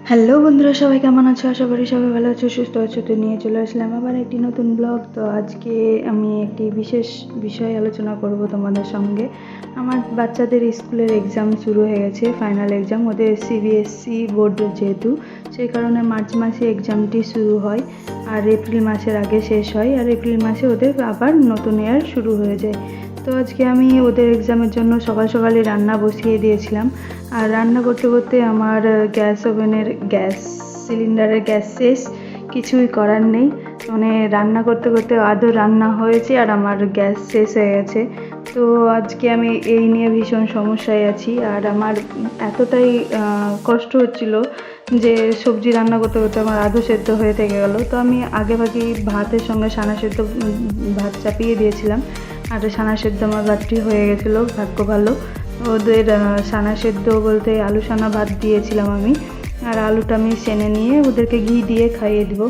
Hello বন্ধুরা, সবাই কেমন আছো? আশা করি সবাই ভালো আছো, সুস্থ আছো। তো নিয়ে চলে আসলাম আবার একটি নতুন ব্লগ। তো আজকে আমি একটি বিশেষ বিষয় আলোচনা করব তোমাদের সঙ্গে। আমার বাচ্চাদের স্কুলের এক্সাম শুরু হয়ে গেছে, ফাইনাল এক্সাম। ওদের সিবিএসসি বোর্ড যেহেতু, সেই কারণে মার্চ মাসে এক্সামটি শুরু হয় আর এপ্রিল মাসের আগে শেষ হয়, আর এপ্রিল মাসে ওদের আবার নতুন ইয়ার শুরু হয়ে যায়। তো আজকে আমি ওদের এক্সামের জন্য সকাল সকালই রান্না বসিয়ে দিয়েছিলাম। আর রান্না করতে করতে আমার গ্যাস ওভেনের গ্যাস সিলিন্ডারের গ্যাস শেষ, কিছুই করার নেই। মানে রান্না করতে করতে আদৌ রান্না হয়েছে আর আমার গ্যাস শেষ হয়ে গেছে। তো আজকে আমি এই নিয়ে ভীষণ সমস্যায় আছি। আর আমার এতটাই কষ্ট হচ্ছিল যে সবজি রান্না করতে করতে আমার আদৌ সেদ্ধ হয়ে থেকে গেল। তো আমি আগে ভাগেই ভাতের সঙ্গে সানা সেদ্ধ ভাত চাপিয়ে দিয়েছিলাম, আর সানা সেদ্ধ আমার ভাতটি হয়ে গেছিলো, ভাগ্য ভালো। ওদের সানা সেদ্ধ বলতে আলু সানা ভাত দিয়েছিলাম আমি, আর আলুটা আমি সেনে নিয়ে ওদেরকে ঘি দিয়ে খাইয়ে দিব।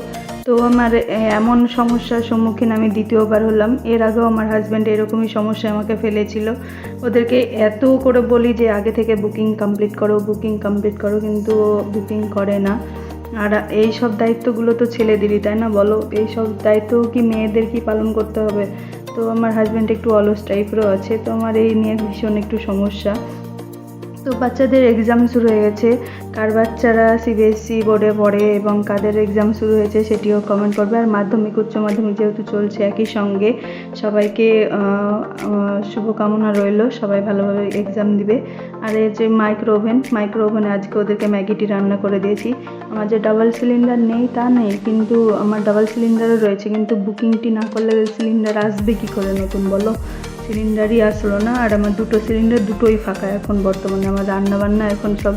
তো আমার এমন সমস্যার সম্মুখীন আমি দ্বিতীয়বার হলাম। এর আগেও আমার হাজব্যান্ড এরকমই সমস্যায় আমাকে ফেলেছিল। ওদেরকে এত করে বলি যে আগে থেকে বুকিং কমপ্লিট করো, কিন্তু বুকিং করে না। আর এই সব দায়িত্বগুলো তো ছেলেদেরই, তাই না বলো? এই সব দায়িত্ব কি মেয়েদের কি পালন করতে হবে? তো আমার হাজব্যান্ড একটু অলস টাইপেরও আছে, তো আমার এই নিয়ে ভীষণ একটু সমস্যা। তো বাচ্চাদের এক্সাম শুরু হয়ে গেছে। কার বাচ্চারা সিবিএসসি বোর্ডে পড়ে এবং কাদের এক্সাম শুরু হয়েছে সেটিও কমেন্ট করবে। আর মাধ্যমিক উচ্চ মাধ্যমিক যেহেতু চলছে একই সঙ্গে, সবাইকে শুভকামনা রইল, সবাই ভালোভাবে এক্সাম দিবে। আর এই যে মাইক্রো ওভেনে আজকে ওদেরকে ম্যাগিটি রান্না করে দিয়েছি। আমার যে ডাবল সিলিন্ডার নেই তা নেই, কিন্তু আমার ডাবল সিলিন্ডারও রয়েছে, কিন্তু বুকিংটি না করলে সিলিন্ডার আসবে কী করে নতুন, বলো? সিলিন্ডারই আসলো না। আর আমার দুটো সিলিন্ডার, দুটোই ফাঁকা এখন বর্তমানে। আমার রান্নাবান্না এখন সব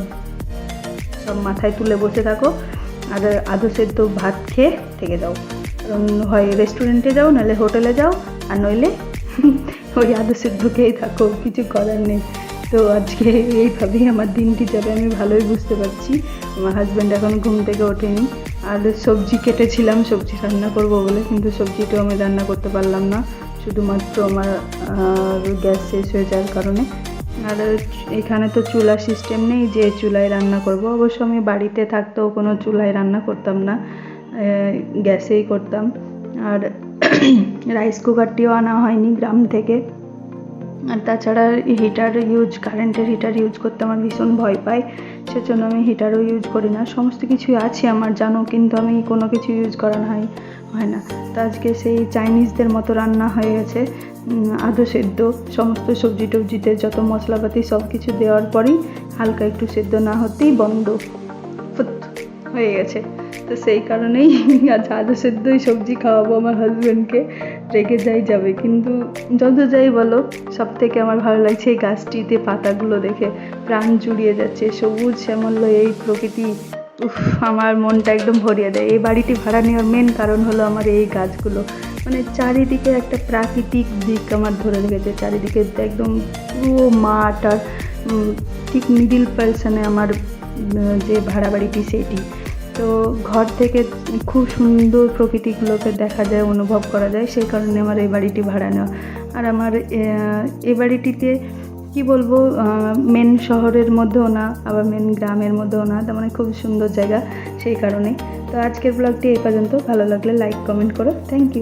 মাথায় তুলে বসে থাকো আর আধো সেদ্ধ ভাত খেয়ে থেকে যাও। কারণ হয় রেস্টুরেন্টে যাও, নাহলে হোটেলে যাও, আর নইলে ওই আধো সেদ্ধ খেয়েই থাকো, কিছু করার নেই। তো আজকে এইভাবেই আমার দিনটি যাবে, আমি ভালোই বুঝতে পারছি। আমার হাজব্যান্ড এখন ঘুম থেকে ওঠেনি। আর সবজি কেটেছিলাম সবজি রান্না করব বলে, কিন্তু সবজিটাও আমি রান্না করতে পারলাম না, শুধুমাত্র আমার গ্যাস শেষ হয়ে যাওয়ার কারণে। আর এখানে তো চুলা সিস্টেম নেই যে চুলায় রান্না করব। অবশ্য আমি বাড়িতে থাকতেও কোনো চুলায় রান্না করতাম না, গ্যাসেই করতাম। আর রাইস কুকারটিও আনা হয়নি গ্রাম থেকে। আর তাছাড়া কারেন্টের হিটার ইউজ করতে আমার ভীষণ ভয় পাই, সেজন্য আমি হিটারও ইউজ করি না। সমস্ত কিছুই আছে আমার জানো, কিন্তু আমি কোনো কিছু ইউজ করা হয় না। তো আজকে সেই চাইনিজদের মতো রান্না হয়ে গেছে, আধো সেদ্ধ। সমস্ত সবজি টবজিতে যত মশলাপাতি সব কিছু দেওয়ার পরেই হালকা একটু সেদ্ধ না হতেই বন্ধ হয়ে গেছে। তো সেই কারণেই আজ আধো সেদ্ধই সবজি খাওয়াবো আমার হাজব্যান্ডকে। রেগে যাবে, কিন্তু যত যাই বলো, সব থেকে আমার ভালো লাগছে এই গাছটিতে পাতাগুলো দেখে, প্রাণ জুড়িয়ে যাচ্ছে। সবুজ শ্যামল এই প্রকৃতি, আমার মনটা একদম ভরিয়ে দেয়। এই বাড়িটি ভাড়া নেওয়ার মেন কারণ হলো আমার এই গাছগুলো। মানে চারিদিকে একটা প্রাকৃতিক দিক আমার ধরে রেখেছে, চারিদিকে একদম পুরো মাঠ, আর ঠিক মিডিল পার্সনে আমার যে ভাড়া বাড়িটি সেটি। তো ঘর থেকে খুব সুন্দর প্রকৃতিগুলোকে দেখা যায়, অনুভব করা যায়, সেই কারণে আমার এই বাড়িটি ভাড়া নেওয়া। আর আমার এই বাড়িটিতে কি বলবো, মেন শহরের মধ্যেও না, আবার মেন গ্রামের মধ্যেও না, তার মানে খুব সুন্দর জায়গা, সেই কারণে। তো আজকের ব্লগটি এই পর্যন্ত। ভালো লাগলে লাইক কমেন্ট করো। Thank you.